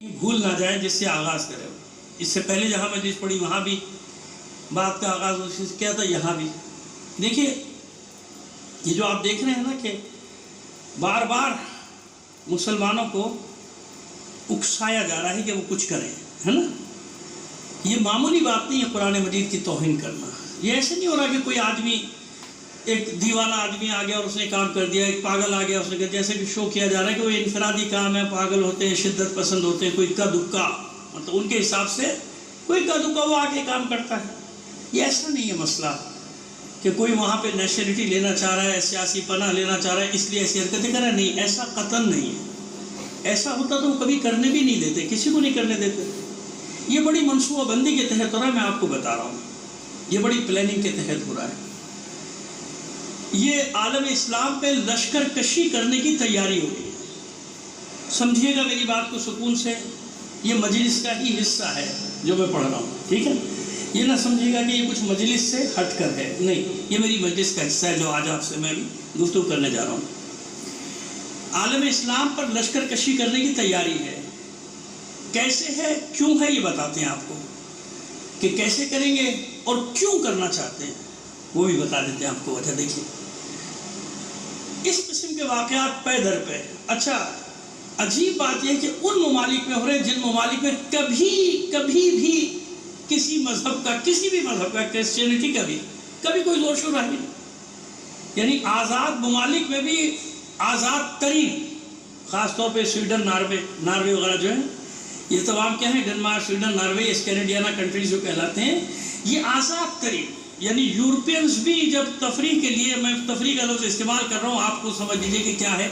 بھول نہ جائیں جس سے آغاز کرے. اس سے پہلے جہاں مجلس پڑھی وہاں بھی بات کا آغاز اسی سے کیا تھا, یہاں بھی. دیکھیے یہ جو آپ دیکھ رہے ہیں نا کہ بار بار مسلمانوں کو اکسایا جا رہا ہے کہ وہ کچھ کریں, ہے نا. یہ معمولی بات نہیں ہے قرآن مجید کی توہین کرنا. یہ ایسے نہیں ہو رہا کہ کوئی آدمی, ایک دیوانہ آدمی آ گیا اور اس نے کام کر دیا, ایک پاگل آ گیا اس نے کر دیا. جیسے کہ شو کیا جا رہا ہے کہ وہ انفرادی کام ہے, پاگل ہوتے ہیں, شدت پسند ہوتے ہیں, کوئی اکا دکا, مطلب ان کے حساب سے کوئی اکا دکا وہ آ کے کام کرتا ہے. یہ ایسا نہیں ہے مسئلہ کہ کوئی وہاں پہ نیشنلٹی لینا چاہ رہا ہے, سیاسی پناہ لینا چاہ رہا ہے اس لیے ایسی حرکتیں کر رہا ہے. نہیں, ایسا قطعاً نہیں ہے. ایسا ہوتا تو وہ کبھی کرنے بھی نہیں دیتے, کسی کو نہیں کرنے دیتے. یہ بڑی منصوبہ بندی کے تحت ہو رہا ہے, میں آپ کو بتا رہا ہوں. یہ بڑی پلاننگ کے تحت ہو رہا ہے. یہ عالم اسلام پہ لشکر کشی کرنے کی تیاری ہو رہی ہے. سمجھیے گا میری بات کو سکون سے, یہ مجلس کا ہی حصہ ہے جو میں پڑھ رہا ہوں, ٹھیک ہے. یہ نہ سمجھیے گا کہ یہ کچھ مجلس سے ہٹ کر ہے, نہیں, یہ میری مجلس کا حصہ ہے جو آج آپ سے میں بھی گفتگو کرنے جا رہا ہوں. عالم اسلام پر لشکر کشی کرنے کی تیاری ہے. کیسے ہے, کیوں ہے, یہ بتاتے ہیں آپ کو کہ کیسے کریں گے اور کیوں کرنا چاہتے ہیں, وہ بھی بتا دیتے ہیں آپ کو. وجہ دیکھیے, اس قسم کے واقعات پے در پے. اچھا, عجیب بات یہ ہے کہ ان ممالک میں ہو رہے ہیں جن ممالک میں کبھی بھی کسی مذہب کا, کسی بھی مذہب کا, کرسچینٹی کا بھی کبھی کوئی زور شور رہا نہیں. یعنی آزاد ممالک میں بھی آزاد ترین, خاص طور پہ سویڈن, ناروے وغیرہ جو ہیں, یہ تمام کیا ہیں, Denmark, Sweden, Norway, Scandinavia countries جو کہلاتے ہیں, یہ آزاد ترین. یعنی یورپینز بھی جب تفریح کے لیے, میں تفریح کا لفظ استعمال کر رہا ہوں, آپ کو سمجھ لیجیے کہ کیا ہے,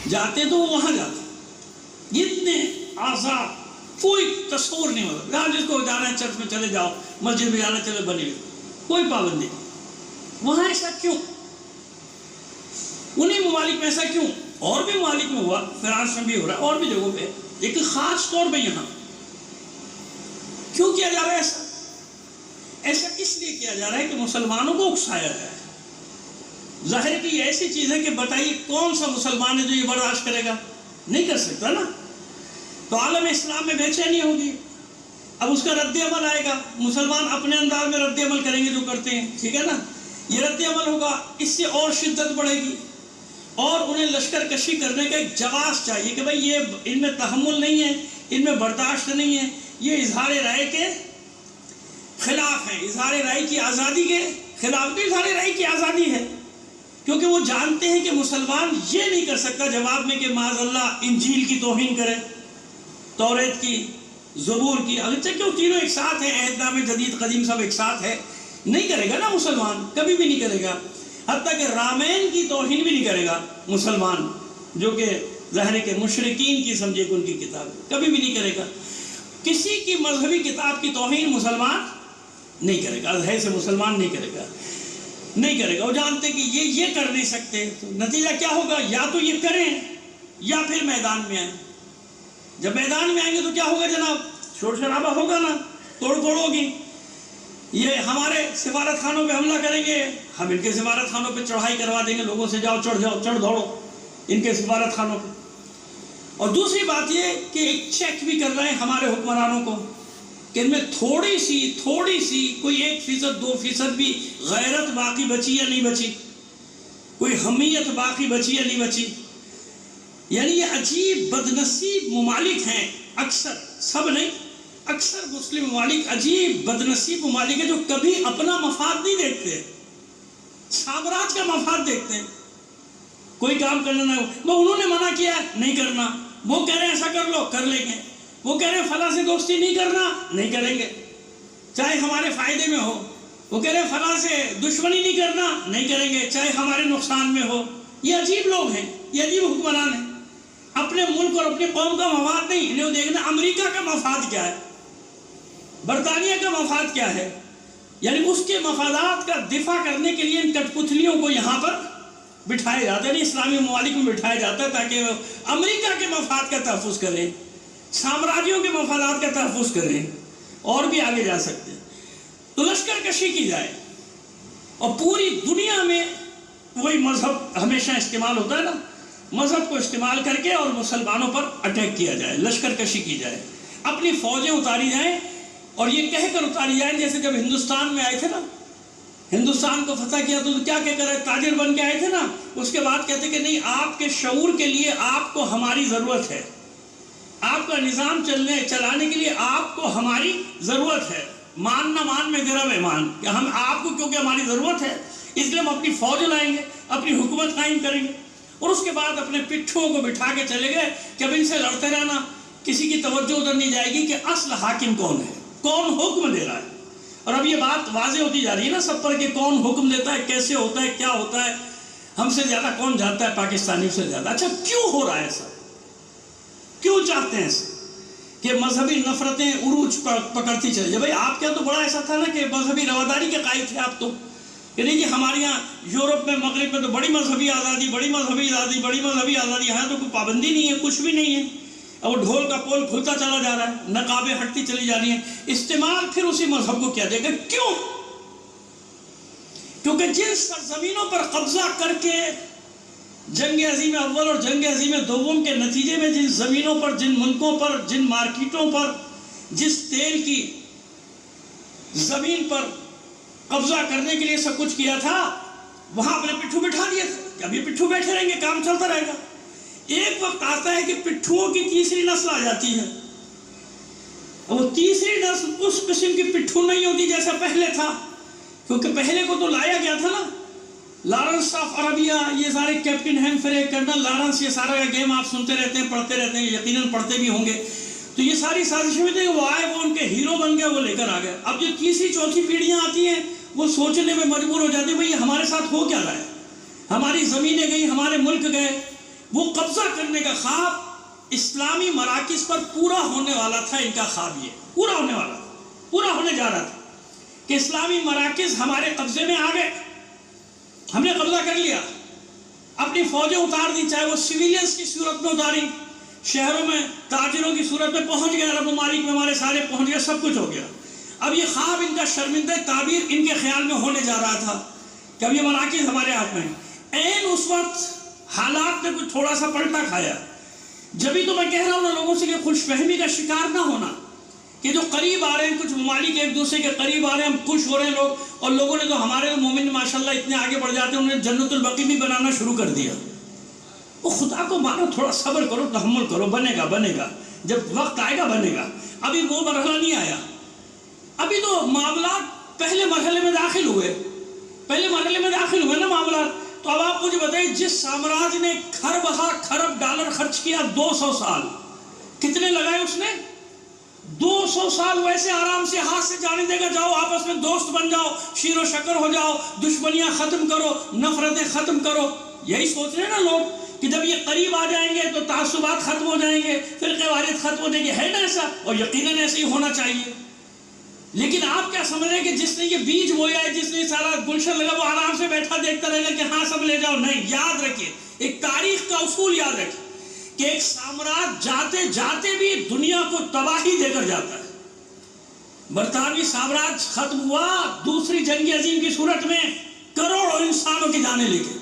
جاتے تو وہ وہاں جاتے, اتنے آزاد, کوئی تصور نہیں ہوتا. جہاں جس کو جانا ہے چرچ میں چلے جاؤ, مسجد میں جانا چلے بنی ہوئی, کوئی پابندی نہیں. وہاں ایسا کیوں, انہیں ممالک میں ایسا کیوں؟ اور بھی ممالک میں ہوا, فرانس میں بھی ہو رہا ہے, اور بھی جگہوں پہ, لیکن خاص طور پہ یہاں کیوں کیا جا رہا ہے ایسا؟ ایسا اس لیے کیا جا رہا ہے کہ مسلمانوں کو اکسایا جائے. ظاہر کی یہ ایسی چیز ہے کہ بتائیے کون سا مسلمان ہے جو یہ برداشت کرے گا؟ نہیں کر سکتا نا. تو عالم اسلام میں بے چینی ہوگی. اب اس کا رد عمل آئے گا, مسلمان اپنے انداز میں رد عمل کریں گے جو کرتے ہیں, ٹھیک ہے نا. یہ رد عمل ہوگا, اس سے اور شدت بڑھے گی, اور انہیں لشکر کشی کرنے کا ایک جواز چاہیے کہ بھائی یہ ان میں تحمل نہیں ہے, ان میں برداشت نہیں ہے, یہ اظہار رائے کے خلاف ہیں, اظہار رائے کی آزادی کے خلاف. تو اظہار رائے کی آزادی ہے, کیونکہ وہ جانتے ہیں کہ مسلمان یہ نہیں کر سکتا جواب میں کہ معاذ اللہ انجیل کی توہین کرے, توریت کی, زبور کی. اگرچہ کہ وہ تینوں ایک ساتھ ہیں, عہد نامہ جدید قدیم سب ایک ساتھ ہے, نہیں کرے گا نا مسلمان, کبھی بھی نہیں کرے گا. حتیٰ کہ رامین کی توہین بھی نہیں کرے گا مسلمان, جو کہ ظاہر کے مشرکین کی سمجھے کہ ان کی کتاب, کبھی بھی نہیں کرے گا. کسی کی مذہبی کتاب کی توہین مسلمان نہیں کرے گا, ہے سے مسلمان نہیں کرے گا, نہیں کرے گا. وہ جانتے کہ یہ کر نہیں سکتے. تو نتیجہ کیا ہوگا, یا تو یہ کریں یا پھر میدان میں آئیں. جب میدان میں آئیں گے تو کیا ہوگا جناب, شور شرابہ ہوگا نا, توڑ پھوڑ ہوگی. یہ ہمارے سفارت خانوں پہ حملہ کریں گے, ہم ان کے سفارت خانوں پہ چڑھائی کروا دیں گے, لوگوں سے جاؤ چڑھ دوڑو ان کے سفارت خانوں پہ. اور دوسری بات یہ کہ ایک چیک بھی کر رہے ہیں ہمارے حکمرانوں کو کہ ان میں تھوڑی سی کوئی 1% 2% بھی غیرت باقی بچی یا نہیں بچی, کوئی حمیت باقی بچی یا نہیں بچی. یعنی یہ عجیب بدنصیب ممالک ہیں, اکثر, سب نہیں, اکثر مسلم ممالک عجیب بدنصیب ممالک ہیں جو کبھی اپنا مفاد نہیں دیکھتے, سامراج کا مفاد دیکھتے ہیں. کوئی کام کرنا نہ ہو, وہ انہوں نے منع کیا ہے نہیں کرنا, وہ کہہ رہے ہیں ایسا کر لو, کر لیں گے. وہ کہہ رہے ہیں فلاں سے دوستی نہیں کرنا, نہیں کریں گے, چاہے ہمارے فائدے میں ہو. وہ کہہ رہے ہیں فلاں سے دشمنی نہیں کرنا, نہیں کریں گے, چاہے ہمارے نقصان میں ہو. یہ عجیب لوگ ہیں, یہ عجیب حکمران ہیں. اپنے ملک اور اپنی قوم کا مفاد نہیں, انہیں دیکھنا امریکہ کا مفاد کیا ہے, برطانیہ کا مفاد کیا ہے. یعنی اس کے مفادات کا دفاع کرنے کے لیے ان کٹ پتلیوں کو یہاں پر بٹھایا جاتا ہے, اسلامی ممالک میں بٹھایا جاتا ہے تاکہ امریکہ کے مفاد کا تحفظ کریں, سامراجیوں کے مفادات کا تحفظ کریں, اور بھی آگے جا سکتے ہیں. تو لشکر کشی کی جائے, اور پوری دنیا میں وہی مذہب ہمیشہ استعمال ہوتا ہے نا, مذہب کو استعمال کر کے اور مسلمانوں پر اٹیک کیا جائے، لشکر کشی کی جائے، اپنی فوجیں اتاری جائیں، اور یہ کہہ کر اتاری جائیں جیسے جب ہندوستان میں آئے تھے نا، ہندوستان کو فتح کیا تو کیا کہہ کر تاجر بن کے آئے تھے نا، اس کے بعد کہتے کہ نہیں، آپ کے شعور کے لیے آپ کو ہماری ضرورت ہے، آپ کا نظام چلانے کے لیے آپ کو ہماری ضرورت ہے، مان نہ مان میں تیرا مہمان، کہ ہم آپ کو کیونکہ ہماری ضرورت ہے اس لیے ہم اپنی فوج لائیں گے، اپنی حکومت قائم کریں گے۔ اور اس کے بعد اپنے پٹھوں کو بٹھا کے چلے گئے کہ اب ان سے لڑتے رہنا، کسی کی توجہ ادھر نہیں جائے گی کہ اصل حاکم کون ہے، کون حکم دے رہا ہے۔ اور اب یہ بات واضح ہوتی جا رہی ہے نا سب پر کہ کون حکم دیتا ہے، کیسے ہوتا ہے، کیا ہوتا ہے، ہم سے زیادہ کون جانتا ہے، پاکستانیوں سے زیادہ۔ اچھا کیوں ہو رہا ہے ایسا؟ کیوں چاہتے ہیں ایسا کہ مذہبی نفرتیں عروج پکڑتی چلی جائے؟ بھائی آپ کیا تو بڑا ایسا تھا نا کہ مذہبی رواداری کے قائل تھے آپ تو، کہ نہیں کہ ہمارے یہاں یورپ میں، مغرب میں تو بڑی مذہبی آزادی، بڑی مذہبی آزادی، بڑی مذہبی آزادی، یہاں تو کوئی پابندی نہیں ہے، کچھ بھی نہیں ہے، اب وہ ڈھول کا پول کھلتا چلا جا رہا ہے، نقابیں ہٹتی چلی جا رہی ہیں۔ استعمال پھر اسی مذہب کو کیا جائے گا؟ کیوں؟ کیونکہ جن سرزمینوں پر قبضہ کر کے جنگ عظیم اول اور جنگ عظیم دوم کے نتیجے میں جن زمینوں پر، جن ملکوں پر، جن مارکیٹوں پر، جس تیل کی زمین پر قبضہ کرنے کے لیے سب کچھ کیا تھا، وہاں اپنے پٹھو بٹھا دیا تھا کہ اب یہ پٹھو بیٹھے رہیں گے، کام چلتا رہے گا۔ ایک وقت آتا ہے کہ پٹھوؤں کی تیسری نسل آ جاتی ہے، وہ تیسری نسل اس قسم کی پٹھو نہیں ہوتی جیسا پہلے تھا، کیونکہ پہلے کو تو لایا گیا تھا نا، لارنس آف عربیہ، یہ سارے کیپٹن ہیمفرے، کرنل لارنس، یہ سارا گیم آپ سنتے رہتے ہیں، پڑھتے رہتے ہیں، یقیناً پڑھتے بھی ہوں گے۔ تو یہ ساری سازشیں بھی تھیں، وہ آئے، وہ ان کے ہیرو بن گئے، وہ لے کر آ گئے۔ اب جو تیسری چوتھی پیڑھیاں آتی ہیں وہ سوچنے میں مجبور ہو جاتی ہیں بھئی ہمارے ساتھ ہو کیا رہا ہے، ہماری زمینیں گئی، ہمارے ملک گئے۔ وہ قبضہ کرنے کا خواب اسلامی مراکز پر پورا ہونے والا تھا، ان کا خواب یہ پورا ہونے والا تھا، پورا ہونے جا رہا تھا کہ اسلامی مراکز ہمارے قبضے میں آ گئے، ہم نے قبضہ کر لیا، اپنی فوجیں اتار دی، چاہے وہ سویلینز کی صورت میں اتاری، شہروں میں تاجروں کی صورت میں پہنچ گئے، عرب ممالک میں ہمارے سارے پہنچ گئے، سب کچھ ہو گیا۔ اب یہ خواب ان کا شرمندہ تعبیر ان کے خیال میں ہونے جا رہا تھا کہ اب یہ مراکز ہمارے ہاتھ میں ہیں۔ این اس وقت حالات نے کچھ تھوڑا سا پلٹا کھایا۔ جبھی تو میں کہہ رہا ہوں نا لوگوں سے کہ خوش فہمی کا شکار نہ ہونا، کہ جو قریب آ رہے ہیں، کچھ ممالک ایک دوسرے کے قریب آ رہے ہیں، ہم خوش ہو رہے ہیں لوگ، اور لوگوں نے تو ہمارے مومن ماشاءاللہ اتنے آگے بڑھ جاتے ہیں، انہوں نے جنت البقیع بھی بنانا شروع کر دیا۔ وہ خدا کو مانو، تھوڑا صبر کرو، تحمل کرو، بنے گا بنے گا، جب وقت آئے گا بنے گا۔ ابھی وہ مرحلہ نہیں آیا، ابھی تو معاملات پہلے مرحلے میں داخل ہوئے، پہلے مرحلے میں داخل ہوئے نا معاملات۔ تو اب آپ مجھے بتائیں، جس سامراج نے کھرب ڈالر خرچ کیا 200 سال، کتنے لگائے اس نے؟ 200 سال ویسے آرام سے ہاتھ سے جانے دے گا، جاؤ آپس میں دوست بن جاؤ، شیر و شکر ہو جاؤ، دشمنیاں ختم کرو، نفرتیں ختم کرو۔ یہی سوچ رہے ہیں نا لوگ کہ جب یہ قریب آ جائیں گے تو تعصبات ختم ہو جائیں گے، فرقے واریت ختم ہو جائیں گے، ہے نا ایسا؟ اور یقیناً ایسے ہی ہونا چاہیے۔ لیکن آپ کیا سمجھ رہے ہیں کہ جس نے یہ بیج بویا ہے، جس نے سارا گلشن لگا، وہ آرام سے بیٹھا دیکھتا رہے گا کہ ہاں سب لے جاؤ؟ نہیں، یاد رکھیے، ایک تاریخ کا اصول یاد رکھیے کہ ایک سامراج جاتے جاتے بھی دنیا کو تباہی دے کر جاتا ہے۔ برطانوی سامراج ختم ہوا دوسری جنگ عظیم کی صورت میں، کروڑوں انسانوں کی جانیں لے کے۔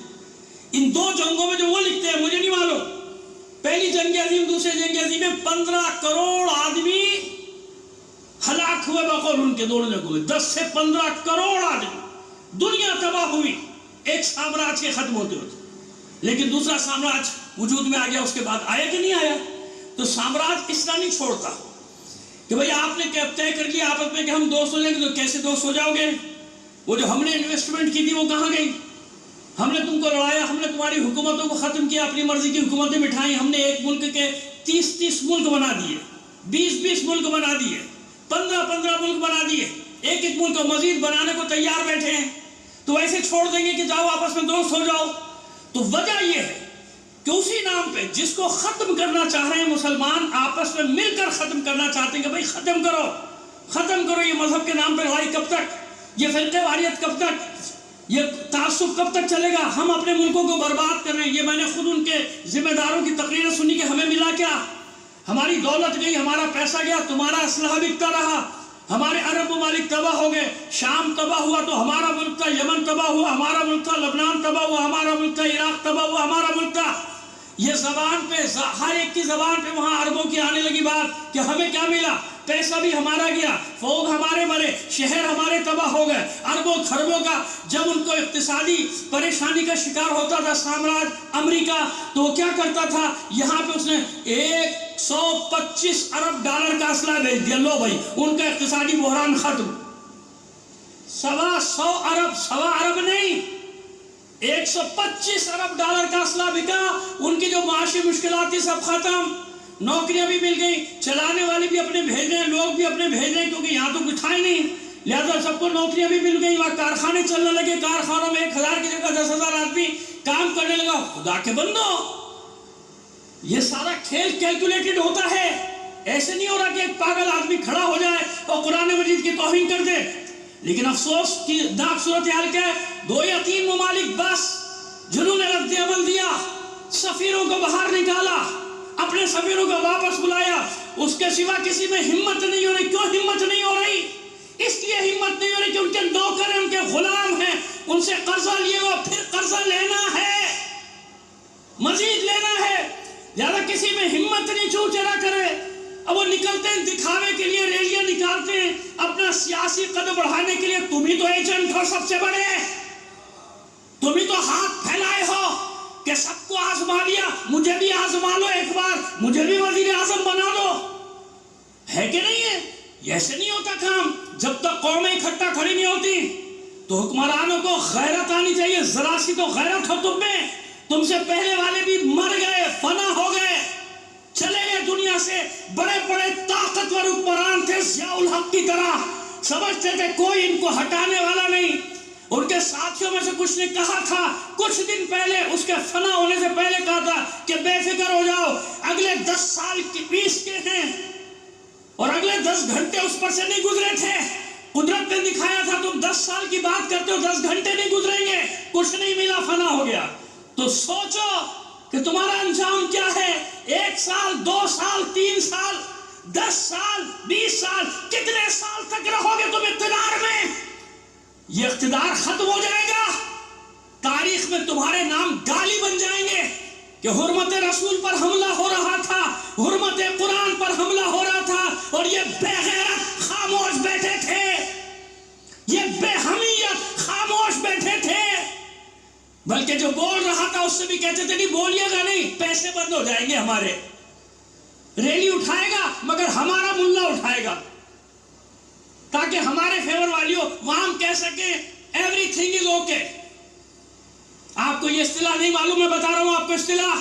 ان دو جنگوں میں جو وہ لکھتے ہیں مجھے نہیں معلوم، پہلی جنگ عظیم دوسری جنگ عظیم میں 15 کروڑ آدمی ہلاک ہوئے بقول ان کے، دونوں جنگوں میں 10 سے 15 کروڑ آدمی، دنیا تباہ ہوئی ایک سامراج کے ختم ہوتے ہوتے۔ لیکن دوسرا سامراج وجود میں آ گیا، اس کے بعد آیا کہ نہیں آیا؟ تو سامراج اس طرح نہیں چھوڑتا کہ بھئی آپ نے طے کر لیا آپس میں کہ ہم دوست ہو جائیں گے، تو کیسے دوست ہو جاؤ گے؟ وہ جو ہم نے انویسٹمنٹ کی تھی وہ کہاں گئی؟ ہم نے تم کو لڑایا، ہم نے تمہاری حکومتوں کو ختم کیا، اپنی مرضی کی حکومتیں بٹھائیں، ہم نے ایک ملک کے 30 ملک بنا دیے، 20 ملک بنا دیے، 15 ملک بنا دیے، ایک ملک کو مزید بنانے کو تیار بیٹھے ہیں، تو ایسے چھوڑ دیں گے کہ جاؤ آپس میں دوست ہو جاؤ؟ تو وجہ یہ ہے کہ اسی نام پہ جس کو ختم کرنا چاہ رہے ہیں مسلمان، آپس میں مل کر ختم کرنا چاہتے ہیں کہ بھائی ختم کرو یہ مذہب کے نام پہ لڑائی کب تک، یہ فرقے واریت کب تک، یہ تعصب کب تک چلے گا؟ ہم اپنے ملکوں کو برباد کر رہے ہیں۔ یہ میں نے خود ان کے ذمہ داروں کی تقریریں سنی کہ ہمیں ملا کیا؟ ہماری دولت گئی، ہمارا پیسہ گیا، تمہارا اسلحہ بکتا رہا، ہمارے عرب ممالک تباہ ہو گئے، شام تباہ ہوا تو ہمارا ملک تھا، یمن تباہ ہوا ہمارا ملک تھا، لبنان تباہ ہوا ہمارا ملک تھا، عراق تباہ ہوا ہمارا ملک تھا۔ یہ زبان پہ ہر ایک کی زبان پہ وہاں عربوں کی آنے لگی بات کہ ہمیں کیا ملا، پیسہ بھی ہمارا گیا، فوج ہمارے مرے، شہر ہمارے تباہ ہو گئے، اربوں خربوں کا. جب ان کو اقتصادی پریشانی کا شکار ہوتا تھا سامراج امریکہ، تو وہ کیا کرتا تھا، یہاں پہ اس نے 125 ارب ڈالر کا اسلحہ بھیج دیا، لو بھائی ان کا اقتصادی بحران ختم. 125 ارب نہیں، 125 ارب ڈالر کا اسلحہ بکا، ان کی جو معاشی مشکلات تھی سب ختم، نوکریاں بھی مل گئی، چلانے والے بھی اپنے بھیج رہے ہیں، لوگ بھی اپنے بھیج رہے ہیں کیونکہ یہاں تو کچھ تھا ہی نہیں، لہذا سب کو نوکریاں بھی مل گئی، وہاں کارخانے چلنے لگے، کارخانوں میں 1000 کی جگہ 10,000 آدمی کام کرنے لگا. خدا کے بندو، یہ سارا کھیل کیلکولیٹڈ ہوتا ہے، ایسے نہیں ہو رہا کہ ایک پاگل آدمی کھڑا ہو جائے اور قرآن مجید کی توہین کر دے. لیکن افسوس کی داغ صورتحال کیا ہے، 2 یا 3 ممالک بس جنہوں نے رد عمل دیا، سفیروں کو باہر نکالا، اپنے سفیروں کو واپس بلایا، اس کے سوا کسی میں ہمت نہیں ہو رہی. کیوں ہمت نہیں ہو رہی؟ اس لیے ہمت نہیں ہو رہی کہ ان کے نوکر ہیں، ان کے غلام ہیں، ان سے قرضہ لیے ہوا، پھر قرضہ لینا ہے، مزید لینا ہے، زیادہ کسی میں ہمت نہیں چو چرا کرے. اب وہ نکلتے ہیں دکھاوے کے لیے، ریلیاں نکالتے ہیں اپنا سیاسی قد بڑھانے کے لیے. تم ہی تو ایجنٹ ہو سب سے بڑے، تم ہی تو ہاتھ پھیلائے ہو کہ سب کو آزما لیا، مجھے بھی آزما لو ایک بار، مجھے بھی وزیر اعظم بنا دو. ہے کہ نہیں ہے؟ ایسے نہیں ہوتا کام. جب تک قومیں اکٹھا کھڑی نہیں ہوتی تو حکمرانوں کو غیرت آنی چاہیے. ذرا سی تو غیرت ہو تم میں. تم سے پہلے والے بھی مر گئے، فنا ہو گئے، چلے گئے دنیا سے. بڑے بڑے طاقتور حکمران تھے ضیاء الحق کی طرح، سمجھتے تھے کوئی ان کو ہٹانے والا نہیں. ان کے ساتھیوں میں سے کچھ نے کہا تھا کچھ دن پہلے، اس کے فنا ہونے سے پہلے کہا تھا کہ بے فکر ہو جاؤ، اگلے 10 سال کی 20 کے ہیں اور اگلے 10 گھنٹے اس پر سے نہیں گزرے تھے. قدرت نے دکھایا تھا تم 10 سال کی بات کرتے ہو، 10 گھنٹے نہیں گزریں گے، کچھ نہیں ملا، فنا ہو گیا. تو سوچو کہ تمہارا انجام کیا ہے. 1 سال، 2 سال، 3 سال، 10 سال، 20 سال، کتنے سال تک رہو گے تم اقتدار میں؟ یہ اقتدار ختم ہو جائے گا، تاریخ میں تمہارے نام گالی بن جائیں گے کہ حرمت رسول پر حملہ ہو رہا تھا، حرمت قرآن پر حملہ ہو رہا تھا، اور یہ بے غیرت خاموش بیٹھے تھے، یہ بے حمیت خاموش بیٹھے تھے. بلکہ جو بول رہا تھا اس سے بھی کہتے تھے نہیں بولیے گا نہیں، پیسے بند ہو جائیں گے ہمارے، ریلی اٹھائے گا مگر ہمارا ملا اٹھائے گا، تاکہ ہمارے فیور والیوں وہاں ہم کہہ سکیں ایوری تھنگ از اوکے. آپ کو یہ اصطلاح نہیں معلوم، میں بتا رہا ہوں آپ کو اصطلاح.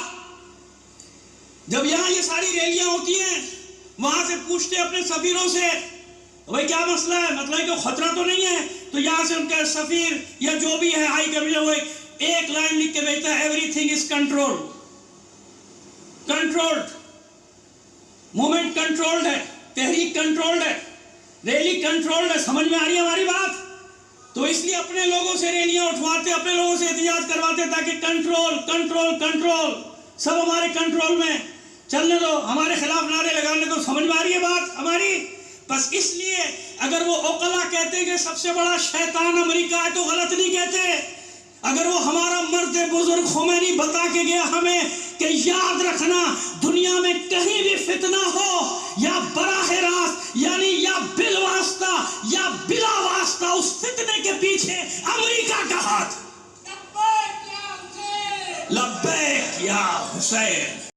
جب یہاں یہ ساری ریلیاں ہوتی ہیں، وہاں سے پوچھتے اپنے سفیروں سے بھائی کیا مسئلہ ہے، مطلب ہے کہ خطرہ تو نہیں ہے، تو یہاں سے ان کا سفیر یا جو بھی ہے ہائی کمیشنر وہ ایک لائن لکھ کے بھیجتا ہے every thing is control, controlled, movement controlled ہے، تحریک کنٹرولڈ ہے، ریلی کنٹرولڈ ہے. سمجھ میں آ رہی ہے ہماری بات؟ تو اس لیے اپنے لوگوں سے ریلیاں اٹھواتے، اپنے لوگوں سے احتجاج کرواتے تاکہ کنٹرول کنٹرول کنٹرول، سب ہمارے کنٹرول میں چلنے دو، ہمارے خلاف نعرے لگانے دو. سمجھ میں آ رہی ہے بات ہماری؟ بس اس لیے اگر وہ عقلا کہتے ہیں کہ سب سے بڑا شیطان امریکہ ہے تو غلط نہیں کہتے. اگر وہ ہمارا مرد بزرگ خمینی بتا کے گیا ہمیں کہ یاد رکھنا دنیا میں کہیں بھی فتنہ ہو، یا براہ راست یعنی یا بالواسطہ یا بلا واسطہ، اس فتنے کے پیچھے امریکہ کا ہاتھ. لبیک یا حسین.